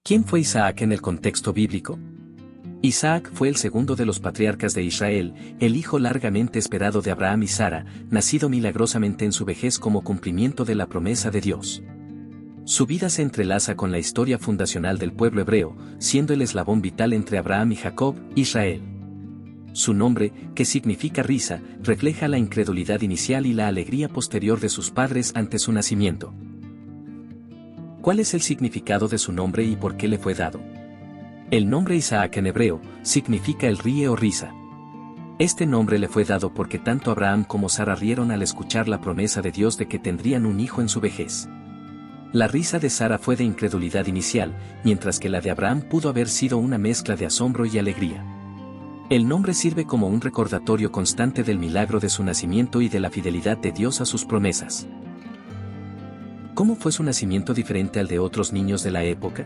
¿Quién fue Isaac en el contexto bíblico? Isaac fue el segundo de los patriarcas de Israel, el hijo largamente esperado de Abraham y Sara, nacido milagrosamente en su vejez como cumplimiento de la promesa de Dios. Su vida se entrelaza con la historia fundacional del pueblo hebreo, siendo el eslabón vital entre Abraham y Jacob, Israel. Su nombre, que significa risa, refleja la incredulidad inicial y la alegría posterior de sus padres ante su nacimiento. ¿Cuál es el significado de su nombre y por qué le fue dado? El nombre Isaac en hebreo significa el ríe o risa. Este nombre le fue dado porque tanto Abraham como Sara rieron al escuchar la promesa de Dios de que tendrían un hijo en su vejez. La risa de Sara fue de incredulidad inicial, mientras que la de Abraham pudo haber sido una mezcla de asombro y alegría. El nombre sirve como un recordatorio constante del milagro de su nacimiento y de la fidelidad de Dios a sus promesas. ¿Cómo fue su nacimiento diferente al de otros niños de la época?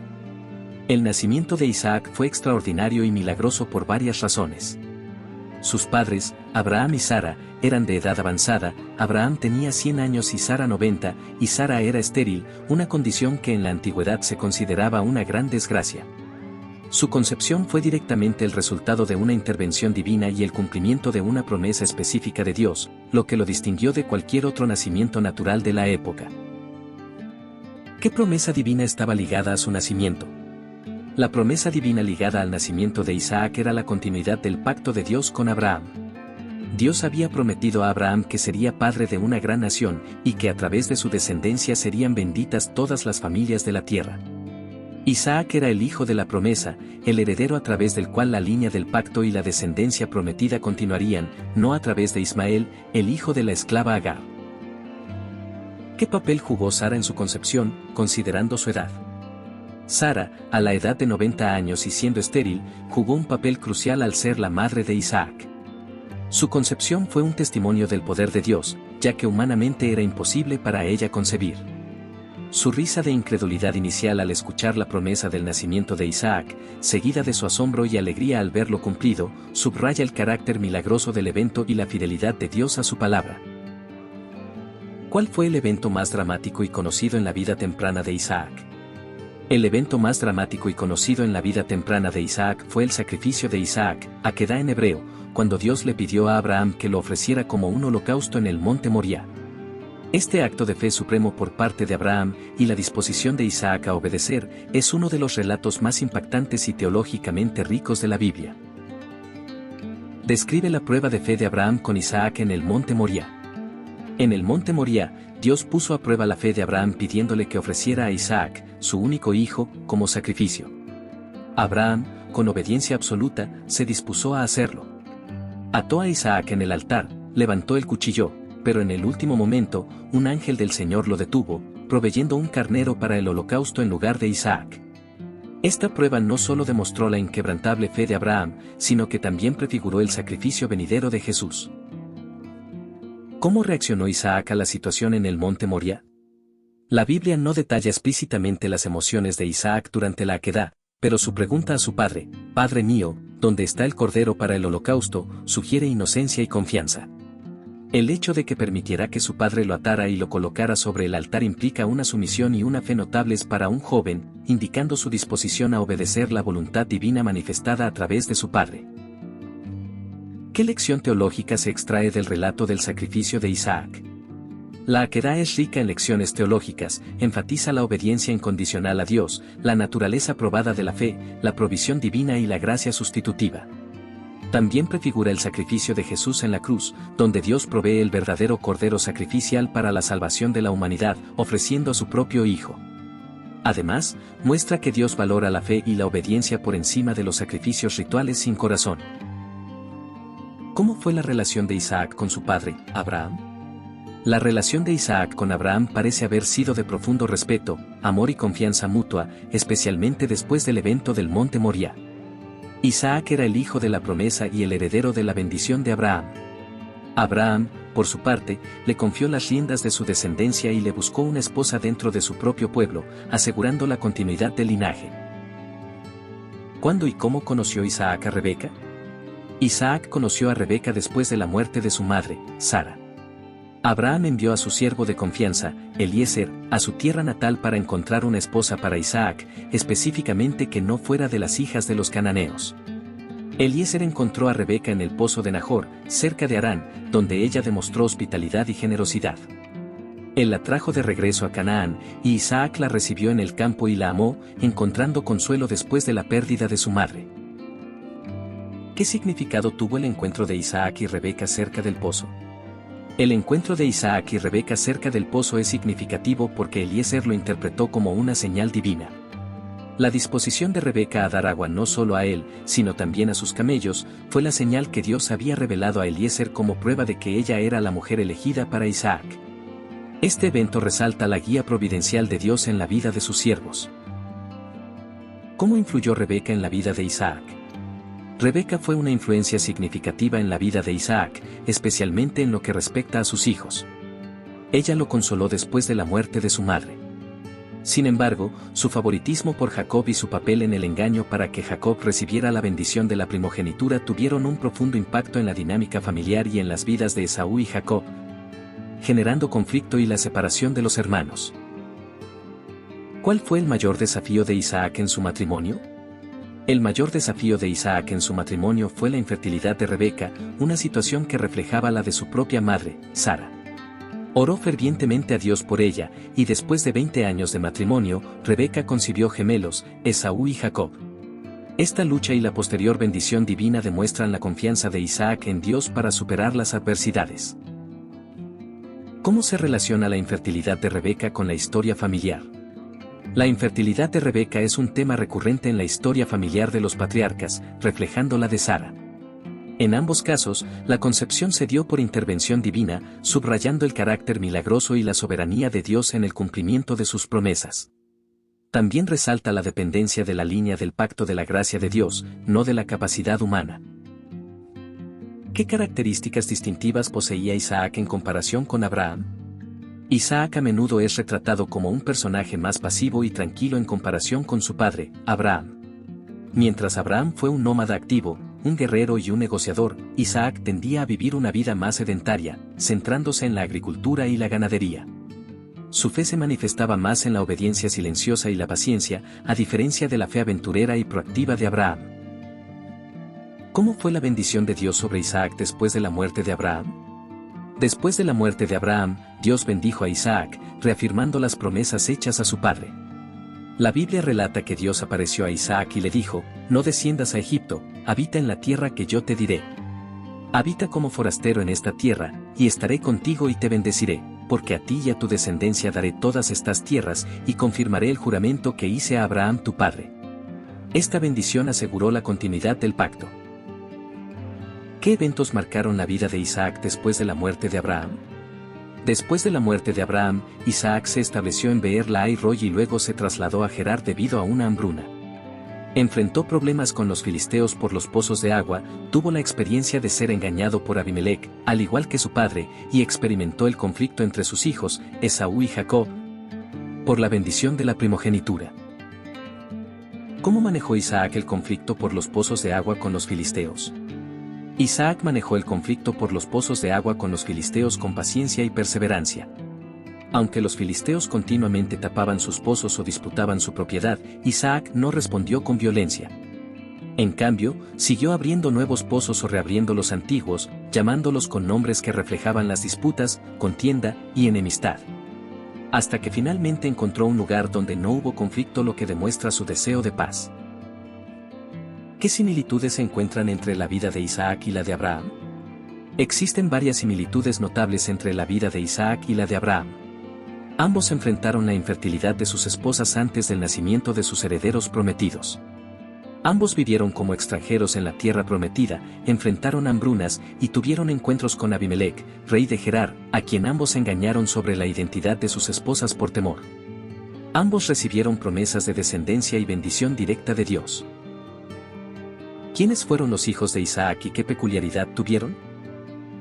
El nacimiento de Isaac fue extraordinario y milagroso por varias razones. Sus padres, Abraham y Sara, eran de edad avanzada. Abraham tenía 100 años y Sara 90, y Sara era estéril, una condición que en la antigüedad se consideraba una gran desgracia. Su concepción fue directamente el resultado de una intervención divina y el cumplimiento de una promesa específica de Dios, lo que lo distinguió de cualquier otro nacimiento natural de la época. ¿Qué promesa divina estaba ligada a su nacimiento? La promesa divina ligada al nacimiento de Isaac era la continuidad del pacto de Dios con Abraham. Dios había prometido a Abraham que sería padre de una gran nación y que a través de su descendencia serían benditas todas las familias de la tierra. Isaac era el hijo de la promesa, el heredero a través del cual la línea del pacto y la descendencia prometida continuarían, no a través de Ismael, el hijo de la esclava Agar. ¿Qué papel jugó Sara en su concepción, considerando su edad? Sara, a la edad de 90 años y siendo estéril, jugó un papel crucial al ser la madre de Isaac. Su concepción fue un testimonio del poder de Dios, ya que humanamente era imposible para ella concebir. Su risa de incredulidad inicial al escuchar la promesa del nacimiento de Isaac, seguida de su asombro y alegría al verlo cumplido, subraya el carácter milagroso del evento y la fidelidad de Dios a su palabra. ¿Cuál fue el evento más dramático y conocido en la vida temprana de Isaac? El evento más dramático y conocido en la vida temprana de Isaac fue el sacrificio de Isaac, Akedah en hebreo, cuando Dios le pidió a Abraham que lo ofreciera como un holocausto en el monte Moriah. Este acto de fe supremo por parte de Abraham y la disposición de Isaac a obedecer es uno de los relatos más impactantes y teológicamente ricos de la Biblia. Describe la prueba de fe de Abraham con Isaac en el monte Moriah. En el monte Moriah, Dios puso a prueba la fe de Abraham pidiéndole que ofreciera a Isaac, su único hijo, como sacrificio. Abraham, con obediencia absoluta, se dispuso a hacerlo. Ató a Isaac en el altar, levantó el cuchillo, pero en el último momento, un ángel del Señor lo detuvo, proveyendo un carnero para el holocausto en lugar de Isaac. Esta prueba no solo demostró la inquebrantable fe de Abraham, sino que también prefiguró el sacrificio venidero de Jesús. ¿Cómo reaccionó Isaac a la situación en el monte Moriah? La Biblia no detalla explícitamente las emociones de Isaac durante la Akedah, pero su pregunta a su padre, «Padre mío, ¿dónde está el cordero para el holocausto?», sugiere inocencia y confianza. El hecho de que permitiera que su padre lo atara y lo colocara sobre el altar implica una sumisión y una fe notables para un joven, indicando su disposición a obedecer la voluntad divina manifestada a través de su padre. ¿Qué lección teológica se extrae del relato del sacrificio de Isaac? La Akedah es rica en lecciones teológicas, enfatiza la obediencia incondicional a Dios, la naturaleza probada de la fe, la provisión divina y la gracia sustitutiva. También prefigura el sacrificio de Jesús en la cruz, donde Dios provee el verdadero cordero sacrificial para la salvación de la humanidad, ofreciendo a su propio Hijo. Además, muestra que Dios valora la fe y la obediencia por encima de los sacrificios rituales sin corazón. ¿Cómo fue la relación de Isaac con su padre, Abraham? La relación de Isaac con Abraham parece haber sido de profundo respeto, amor y confianza mutua, especialmente después del evento del monte Moriah. Isaac era el hijo de la promesa y el heredero de la bendición de Abraham. Abraham, por su parte, le confió las riendas de su descendencia y le buscó una esposa dentro de su propio pueblo, asegurando la continuidad del linaje. ¿Cuándo y cómo conoció Isaac a Rebeca? Isaac conoció a Rebeca después de la muerte de su madre, Sara. Abraham envió a su siervo de confianza, Eliezer, a su tierra natal para encontrar una esposa para Isaac, específicamente que no fuera de las hijas de los cananeos. Eliezer encontró a Rebeca en el pozo de Nahor, cerca de Harán, donde ella demostró hospitalidad y generosidad. Él la trajo de regreso a Canaán, y Isaac la recibió en el campo y la amó, encontrando consuelo después de la pérdida de su madre. ¿Qué significado tuvo el encuentro de Isaac y Rebeca cerca del pozo? El encuentro de Isaac y Rebeca cerca del pozo es significativo porque Eliezer lo interpretó como una señal divina. La disposición de Rebeca a dar agua no solo a él, sino también a sus camellos, fue la señal que Dios había revelado a Eliezer como prueba de que ella era la mujer elegida para Isaac. Este evento resalta la guía providencial de Dios en la vida de sus siervos. ¿Cómo influyó Rebeca en la vida de Isaac? Rebeca fue una influencia significativa en la vida de Isaac, especialmente en lo que respecta a sus hijos. Ella lo consoló después de la muerte de su madre. Sin embargo, su favoritismo por Jacob y su papel en el engaño para que Jacob recibiera la bendición de la primogenitura tuvieron un profundo impacto en la dinámica familiar y en las vidas de Esaú y Jacob, generando conflicto y la separación de los hermanos. ¿Cuál fue el mayor desafío de Isaac en su matrimonio? El mayor desafío de Isaac en su matrimonio fue la infertilidad de Rebeca, una situación que reflejaba la de su propia madre, Sara. Oró fervientemente a Dios por ella, y después de 20 años de matrimonio, Rebeca concibió gemelos, Esaú y Jacob. Esta lucha y la posterior bendición divina demuestran la confianza de Isaac en Dios para superar las adversidades. ¿Cómo se relaciona la infertilidad de Rebeca con la historia familiar? La infertilidad de Rebeca es un tema recurrente en la historia familiar de los patriarcas, reflejando la de Sara. En ambos casos, la concepción se dio por intervención divina, subrayando el carácter milagroso y la soberanía de Dios en el cumplimiento de sus promesas. También resalta la dependencia de la línea del pacto de la gracia de Dios, no de la capacidad humana. ¿Qué características distintivas poseía Isaac en comparación con Abraham? Isaac a menudo es retratado como un personaje más pasivo y tranquilo en comparación con su padre, Abraham. Mientras Abraham fue un nómada activo, un guerrero y un negociador, Isaac tendía a vivir una vida más sedentaria, centrándose en la agricultura y la ganadería. Su fe se manifestaba más en la obediencia silenciosa y la paciencia, a diferencia de la fe aventurera y proactiva de Abraham. ¿Cómo fue la bendición de Dios sobre Isaac después de la muerte de Abraham? Después de la muerte de Abraham, Dios bendijo a Isaac, reafirmando las promesas hechas a su padre. La Biblia relata que Dios apareció a Isaac y le dijo: «No desciendas a Egipto, habita en la tierra que yo te diré. Habita como forastero en esta tierra, y estaré contigo y te bendeciré, porque a ti y a tu descendencia daré todas estas tierras, y confirmaré el juramento que hice a Abraham tu padre». Esta bendición aseguró la continuidad del pacto. ¿Qué eventos marcaron la vida de Isaac después de la muerte de Abraham? Después de la muerte de Abraham, Isaac se estableció en Beer Lahai Roi y luego se trasladó a Gerar debido a una hambruna. Enfrentó problemas con los filisteos por los pozos de agua, tuvo la experiencia de ser engañado por Abimelec, al igual que su padre, y experimentó el conflicto entre sus hijos, Esaú y Jacob, por la bendición de la primogenitura. ¿Cómo manejó Isaac el conflicto por los pozos de agua con los filisteos? Isaac manejó el conflicto por los pozos de agua con los filisteos con paciencia y perseverancia. Aunque los filisteos continuamente tapaban sus pozos o disputaban su propiedad, Isaac no respondió con violencia. En cambio, siguió abriendo nuevos pozos o reabriendo los antiguos, llamándolos con nombres que reflejaban las disputas, contienda y enemistad. Hasta que finalmente encontró un lugar donde no hubo conflicto, lo que demuestra su deseo de paz. ¿Qué similitudes se encuentran entre la vida de Isaac y la de Abraham? Existen varias similitudes notables entre la vida de Isaac y la de Abraham. Ambos enfrentaron la infertilidad de sus esposas antes del nacimiento de sus herederos prometidos. Ambos vivieron como extranjeros en la tierra prometida, enfrentaron hambrunas y tuvieron encuentros con Abimelec, rey de Gerar, a quien ambos engañaron sobre la identidad de sus esposas por temor. Ambos recibieron promesas de descendencia y bendición directa de Dios. ¿Quiénes fueron los hijos de Isaac y qué peculiaridad tuvieron?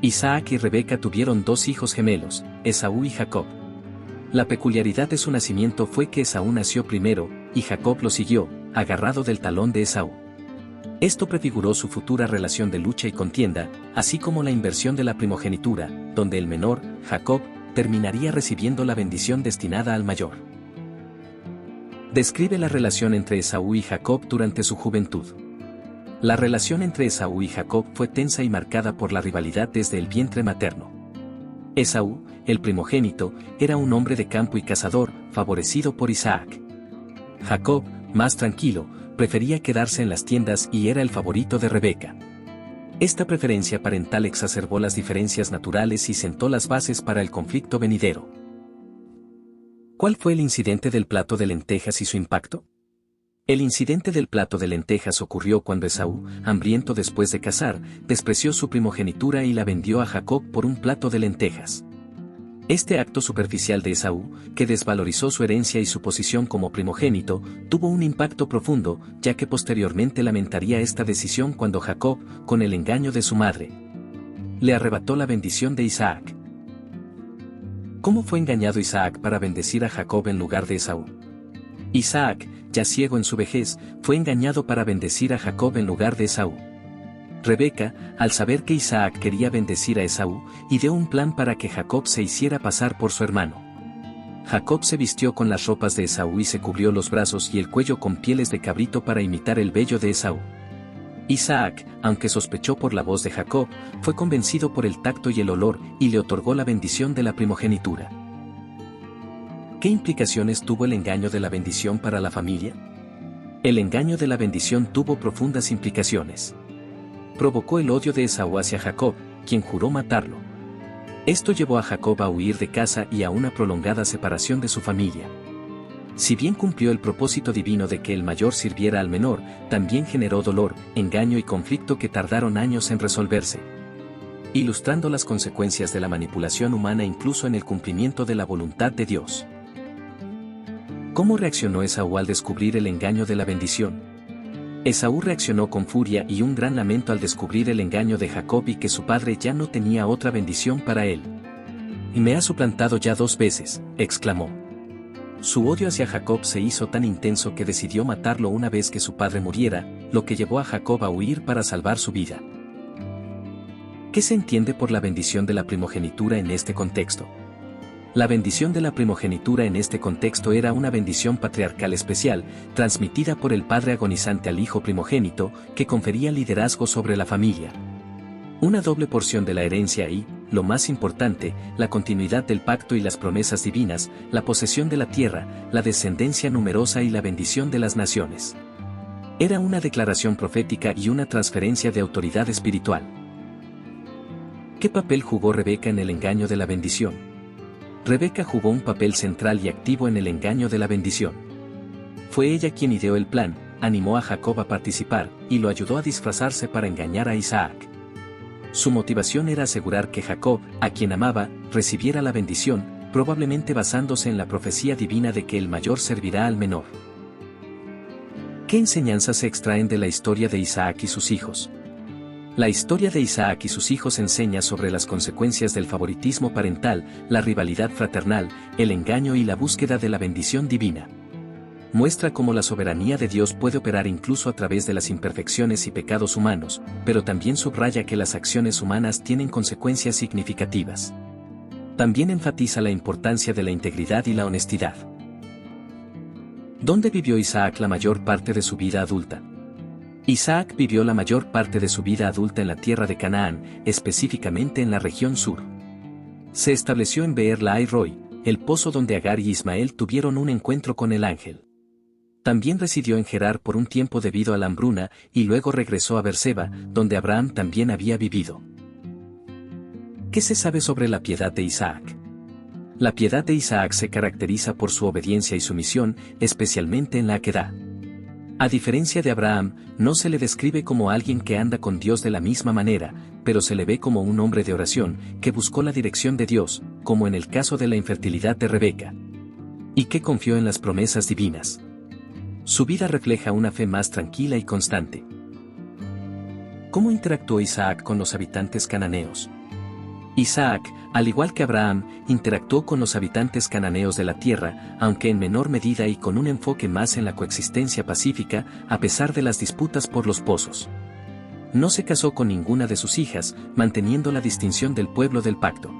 Isaac y Rebeca tuvieron dos hijos gemelos, Esaú y Jacob. La peculiaridad de su nacimiento fue que Esaú nació primero, y Jacob lo siguió, agarrado del talón de Esaú. Esto prefiguró su futura relación de lucha y contienda, así como la inversión de la primogenitura, donde el menor, Jacob, terminaría recibiendo la bendición destinada al mayor. Describe la relación entre Esaú y Jacob durante su juventud. La relación entre Esaú y Jacob fue tensa y marcada por la rivalidad desde el vientre materno. Esaú, el primogénito, era un hombre de campo y cazador, favorecido por Isaac. Jacob, más tranquilo, prefería quedarse en las tiendas y era el favorito de Rebeca. Esta preferencia parental exacerbó las diferencias naturales y sentó las bases para el conflicto venidero. ¿Cuál fue el incidente del plato de lentejas y su impacto? El incidente del plato de lentejas ocurrió cuando Esaú, hambriento después de cazar, despreció su primogenitura y la vendió a Jacob por un plato de lentejas. Este acto superficial de Esaú, que desvalorizó su herencia y su posición como primogénito, tuvo un impacto profundo, ya que posteriormente lamentaría esta decisión cuando Jacob, con el engaño de su madre, le arrebató la bendición de Isaac. ¿Cómo fue engañado Isaac para bendecir a Jacob en lugar de Esaú? Isaac, ya ciego en su vejez, fue engañado para bendecir a Jacob en lugar de Esaú. Rebeca, al saber que Isaac quería bendecir a Esaú, ideó un plan para que Jacob se hiciera pasar por su hermano. Jacob se vistió con las ropas de Esaú y se cubrió los brazos y el cuello con pieles de cabrito para imitar el vello de Esaú. Isaac, aunque sospechó por la voz de Jacob, fue convencido por el tacto y el olor y le otorgó la bendición de la primogenitura. ¿Qué implicaciones tuvo el engaño de la bendición para la familia? El engaño de la bendición tuvo profundas implicaciones. Provocó el odio de Esaú hacia Jacob, quien juró matarlo. Esto llevó a Jacob a huir de casa y a una prolongada separación de su familia. Si bien cumplió el propósito divino de que el mayor sirviera al menor, también generó dolor, engaño y conflicto que tardaron años en resolverse, ilustrando las consecuencias de la manipulación humana incluso en el cumplimiento de la voluntad de Dios. ¿Cómo reaccionó Esaú al descubrir el engaño de la bendición? Esaú reaccionó con furia y un gran lamento al descubrir el engaño de Jacob y que su padre ya no tenía otra bendición para él. «Y me ha suplantado ya 2 veces», exclamó. Su odio hacia Jacob se hizo tan intenso que decidió matarlo una vez que su padre muriera, lo que llevó a Jacob a huir para salvar su vida. ¿Qué se entiende por la bendición de la primogenitura en este contexto? La bendición de la primogenitura en este contexto era una bendición patriarcal especial, transmitida por el padre agonizante al hijo primogénito, que confería liderazgo sobre la familia. Una doble porción de la herencia y, lo más importante, la continuidad del pacto y las promesas divinas, la posesión de la tierra, la descendencia numerosa y la bendición de las naciones. Era una declaración profética y una transferencia de autoridad espiritual. ¿Qué papel jugó Rebeca en el engaño de la bendición? Rebeca jugó un papel central y activo en el engaño de la bendición. Fue ella quien ideó el plan, animó a Jacob a participar, y lo ayudó a disfrazarse para engañar a Isaac. Su motivación era asegurar que Jacob, a quien amaba, recibiera la bendición, probablemente basándose en la profecía divina de que el mayor servirá al menor. ¿Qué enseñanzas se extraen de la historia de Isaac y sus hijos? La historia de Isaac y sus hijos enseña sobre las consecuencias del favoritismo parental, la rivalidad fraternal, el engaño y la búsqueda de la bendición divina. Muestra cómo la soberanía de Dios puede operar incluso a través de las imperfecciones y pecados humanos, pero también subraya que las acciones humanas tienen consecuencias significativas. También enfatiza la importancia de la integridad y la honestidad. ¿Dónde vivió Isaac la mayor parte de su vida adulta? Isaac vivió la mayor parte de su vida adulta en la tierra de Canaán, específicamente en la región sur. Se estableció en Beer Lahai Roi, el pozo donde Agar y Ismael tuvieron un encuentro con el ángel. También residió en Gerar por un tiempo debido a la hambruna y luego regresó a Beerseba, donde Abraham también había vivido. ¿Qué se sabe sobre la piedad de Isaac? La piedad de Isaac se caracteriza por su obediencia y sumisión, especialmente en la Akedah. A diferencia de Abraham, no se le describe como alguien que anda con Dios de la misma manera, pero se le ve como un hombre de oración, que buscó la dirección de Dios, como en el caso de la infertilidad de Rebeca, y que confió en las promesas divinas. Su vida refleja una fe más tranquila y constante. ¿Cómo interactuó Isaac con los habitantes cananeos? Isaac, al igual que Abraham, interactuó con los habitantes cananeos de la tierra, aunque en menor medida y con un enfoque más en la coexistencia pacífica, a pesar de las disputas por los pozos. No se casó con ninguna de sus hijas, manteniendo la distinción del pueblo del pacto.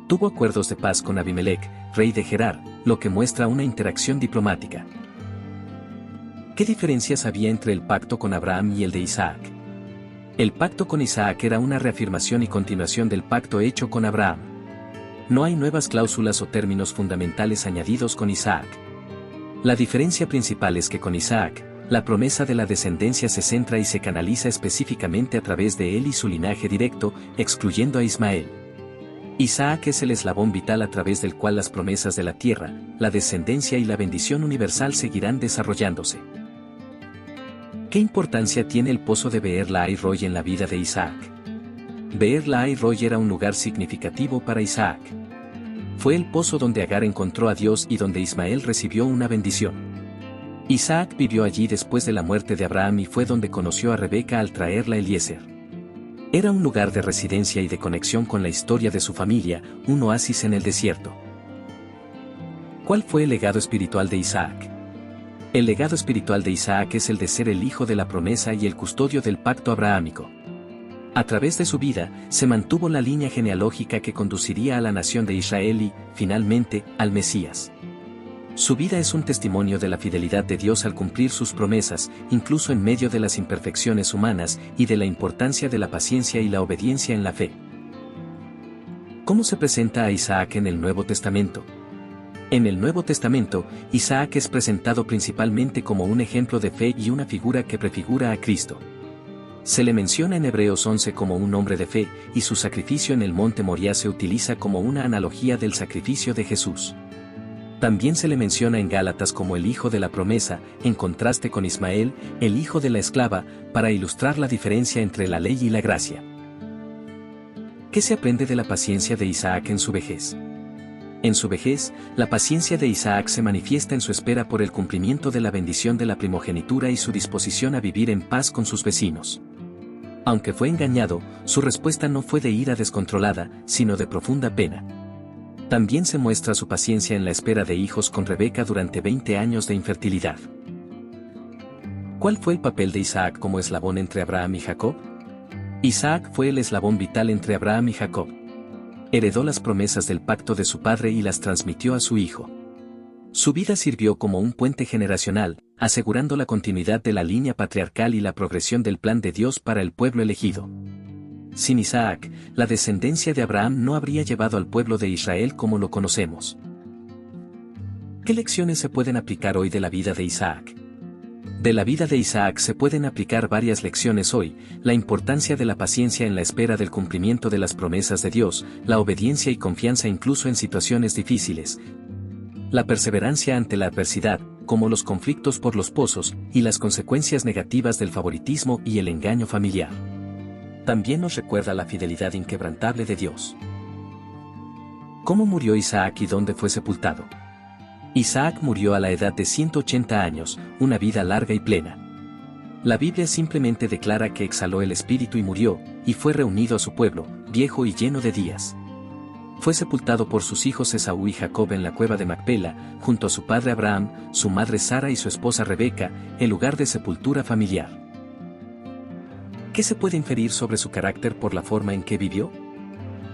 Tuvo acuerdos de paz con Abimelech, rey de Gerar, lo que muestra una interacción diplomática. ¿Qué diferencias había entre el pacto con Abraham y el de Isaac? El pacto con Isaac era una reafirmación y continuación del pacto hecho con Abraham. No hay nuevas cláusulas o términos fundamentales añadidos con Isaac. La diferencia principal es que con Isaac, la promesa de la descendencia se centra y se canaliza específicamente a través de él y su linaje directo, excluyendo a Ismael. Isaac es el eslabón vital a través del cual las promesas de la tierra, la descendencia y la bendición universal seguirán desarrollándose. ¿Qué importancia tiene el pozo de Beer Lahai Roi en la vida de Isaac? Beer Lahai Roi era un lugar significativo para Isaac. Fue el pozo donde Agar encontró a Dios y donde Ismael recibió una bendición. Isaac vivió allí después de la muerte de Abraham y fue donde conoció a Rebeca al traerla a Eliezer. Era un lugar de residencia y de conexión con la historia de su familia, un oasis en el desierto. ¿Cuál fue el legado espiritual de Isaac? El legado espiritual de Isaac es el de ser el hijo de la promesa y el custodio del pacto abrahámico. A través de su vida, se mantuvo la línea genealógica que conduciría a la nación de Israel y, finalmente, al Mesías. Su vida es un testimonio de la fidelidad de Dios al cumplir sus promesas, incluso en medio de las imperfecciones humanas, y de la importancia de la paciencia y la obediencia en la fe. ¿Cómo se presenta a Isaac en el Nuevo Testamento? En el Nuevo Testamento, Isaac es presentado principalmente como un ejemplo de fe y una figura que prefigura a Cristo. Se le menciona en Hebreos 11 como un hombre de fe, y su sacrificio en el monte Moriah se utiliza como una analogía del sacrificio de Jesús. También se le menciona en Gálatas como el hijo de la promesa, en contraste con Ismael, el hijo de la esclava, para ilustrar la diferencia entre la ley y la gracia. ¿Qué se aprende de la paciencia de Isaac en su vejez? En su vejez, la paciencia de Isaac se manifiesta en su espera por el cumplimiento de la bendición de la primogenitura y su disposición a vivir en paz con sus vecinos. Aunque fue engañado, su respuesta no fue de ira descontrolada, sino de profunda pena. También se muestra su paciencia en la espera de hijos con Rebeca durante 20 años de infertilidad. ¿Cuál fue el papel de Isaac como eslabón entre Abraham y Jacob? Isaac fue el eslabón vital entre Abraham y Jacob. Heredó las promesas del pacto de su padre y las transmitió a su hijo. Su vida sirvió como un puente generacional, asegurando la continuidad de la línea patriarcal y la progresión del plan de Dios para el pueblo elegido. Sin Isaac, la descendencia de Abraham no habría llevado al pueblo de Israel como lo conocemos. ¿Qué lecciones se pueden aplicar hoy de la vida de Isaac? De la vida de Isaac se pueden aplicar varias lecciones hoy: la importancia de la paciencia en la espera del cumplimiento de las promesas de Dios, la obediencia y confianza incluso en situaciones difíciles, la perseverancia ante la adversidad, como los conflictos por los pozos, y las consecuencias negativas del favoritismo y el engaño familiar. También nos recuerda la fidelidad inquebrantable de Dios. ¿Cómo murió Isaac y dónde fue sepultado? Isaac murió a la edad de 180 años, una vida larga y plena. La Biblia simplemente declara que exhaló el espíritu y murió, y fue reunido a su pueblo, viejo y lleno de días. Fue sepultado por sus hijos Esaú y Jacob en la cueva de Macpela, junto a su padre Abraham, su madre Sara y su esposa Rebeca, el lugar de sepultura familiar. ¿Qué se puede inferir sobre su carácter por la forma en que vivió?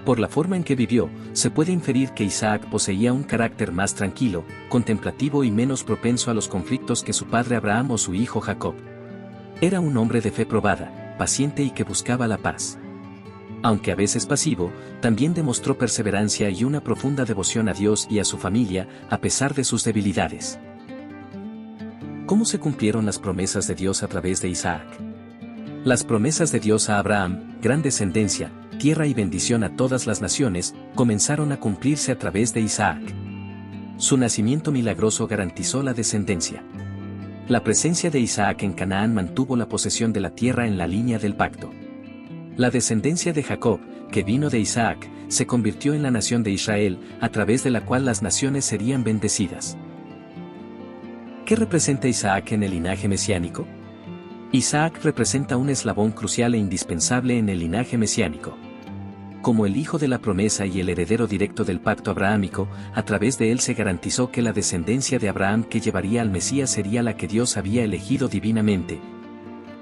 Por la forma en que vivió, se puede inferir que Isaac poseía un carácter más tranquilo, contemplativo y menos propenso a los conflictos que su padre Abraham o su hijo Jacob. Era un hombre de fe probada, paciente y que buscaba la paz. Aunque a veces pasivo, también demostró perseverancia y una profunda devoción a Dios y a su familia, a pesar de sus debilidades. ¿Cómo se cumplieron las promesas de Dios a través de Isaac? Las promesas de Dios a Abraham, gran descendencia, tierra y bendición a todas las naciones, comenzaron a cumplirse a través de Isaac. Su nacimiento milagroso garantizó la descendencia. La presencia de Isaac en Canaán mantuvo la posesión de la tierra en la línea del pacto. La descendencia de Jacob, que vino de Isaac, se convirtió en la nación de Israel, a través de la cual las naciones serían bendecidas. ¿Qué representa Isaac en el linaje mesiánico? Isaac representa un eslabón crucial e indispensable en el linaje mesiánico. Como el hijo de la promesa y el heredero directo del pacto abrahámico, a través de él se garantizó que la descendencia de Abraham que llevaría al Mesías sería la que Dios había elegido divinamente,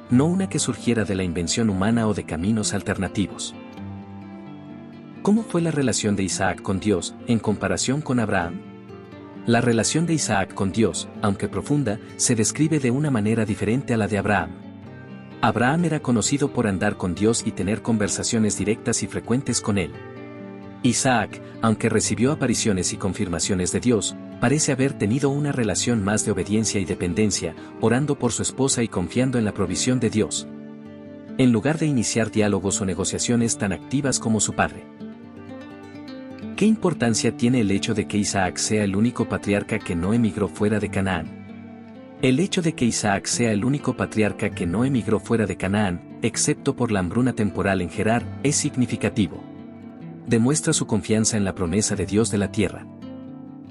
no una que surgiera de la invención humana o de caminos alternativos. ¿Cómo fue la relación de Isaac con Dios, en comparación con Abraham? La relación de Isaac con Dios, aunque profunda, se describe de una manera diferente a la de Abraham. Abraham era conocido por andar con Dios y tener conversaciones directas y frecuentes con él. Isaac, aunque recibió apariciones y confirmaciones de Dios, parece haber tenido una relación más de obediencia y dependencia, orando por su esposa y confiando en la provisión de Dios, en lugar de iniciar diálogos o negociaciones tan activas como su padre. ¿Qué importancia tiene el hecho de que Isaac sea el único patriarca que no emigró fuera de Canaán? El hecho de que Isaac sea el único patriarca que no emigró fuera de Canaán, excepto por la hambruna temporal en Gerar, es significativo. Demuestra su confianza en la promesa de Dios de la tierra.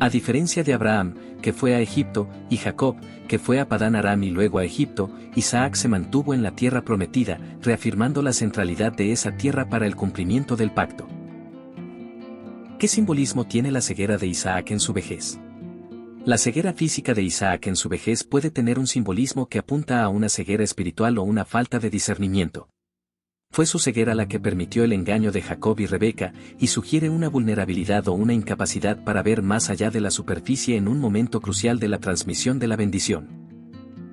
A diferencia de Abraham, que fue a Egipto, y Jacob, que fue a Padán Aram y luego a Egipto, Isaac se mantuvo en la tierra prometida, reafirmando la centralidad de esa tierra para el cumplimiento del pacto. ¿Qué simbolismo tiene la ceguera de Isaac en su vejez? La ceguera física de Isaac en su vejez puede tener un simbolismo que apunta a una ceguera espiritual o una falta de discernimiento. Fue su ceguera la que permitió el engaño de Jacob y Rebeca, y sugiere una vulnerabilidad o una incapacidad para ver más allá de la superficie en un momento crucial de la transmisión de la bendición.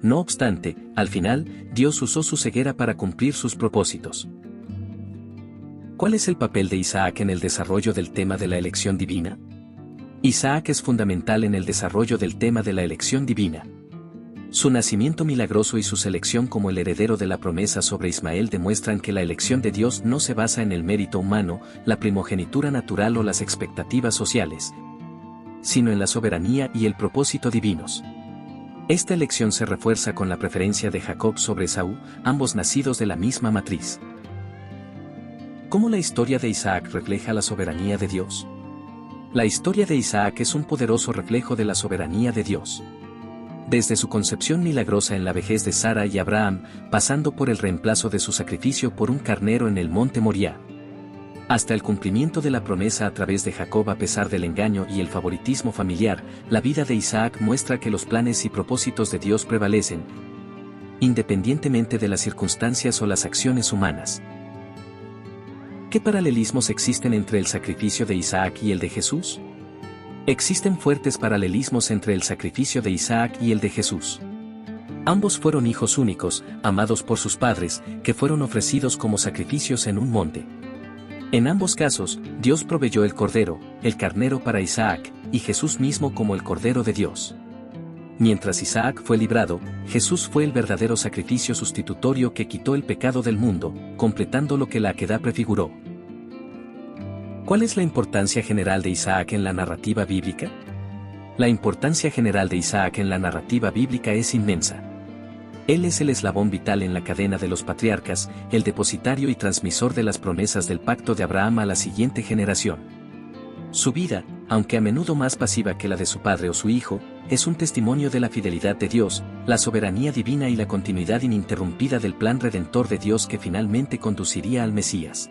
No obstante, al final, Dios usó su ceguera para cumplir sus propósitos. ¿Cuál es el papel de Isaac en el desarrollo del tema de la elección divina? Isaac es fundamental en el desarrollo del tema de la elección divina. Su nacimiento milagroso y su selección como el heredero de la promesa sobre Ismael demuestran que la elección de Dios no se basa en el mérito humano, la primogenitura natural o las expectativas sociales, sino en la soberanía y el propósito divinos. Esta elección se refuerza con la preferencia de Jacob sobre Esaú, ambos nacidos de la misma matriz. ¿Cómo la historia de Isaac refleja la soberanía de Dios? La historia de Isaac es un poderoso reflejo de la soberanía de Dios. Desde su concepción milagrosa en la vejez de Sara y Abraham, pasando por el reemplazo de su sacrificio por un carnero en el monte Moriah, hasta el cumplimiento de la promesa a través de Jacob a pesar del engaño y el favoritismo familiar, la vida de Isaac muestra que los planes y propósitos de Dios prevalecen, independientemente de las circunstancias o las acciones humanas. ¿Qué paralelismos existen entre el sacrificio de Isaac y el de Jesús? Existen fuertes paralelismos entre el sacrificio de Isaac y el de Jesús. Ambos fueron hijos únicos, amados por sus padres, que fueron ofrecidos como sacrificios en un monte. En ambos casos, Dios proveyó el cordero, el carnero para Isaac, y Jesús mismo como el cordero de Dios. Mientras Isaac fue librado, Jesús fue el verdadero sacrificio sustitutorio que quitó el pecado del mundo, completando lo que la Aquedá prefiguró. ¿Cuál es la importancia general de Isaac en la narrativa bíblica? La importancia general de Isaac en la narrativa bíblica es inmensa. Él es el eslabón vital en la cadena de los patriarcas, el depositario y transmisor de las promesas del pacto de Abraham a la siguiente generación. Su vida, aunque a menudo más pasiva que la de su padre o su hijo, es un testimonio de la fidelidad de Dios, la soberanía divina y la continuidad ininterrumpida del plan redentor de Dios que finalmente conduciría al Mesías.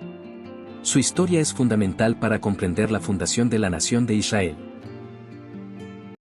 Su historia es fundamental para comprender la fundación de la nación de Israel.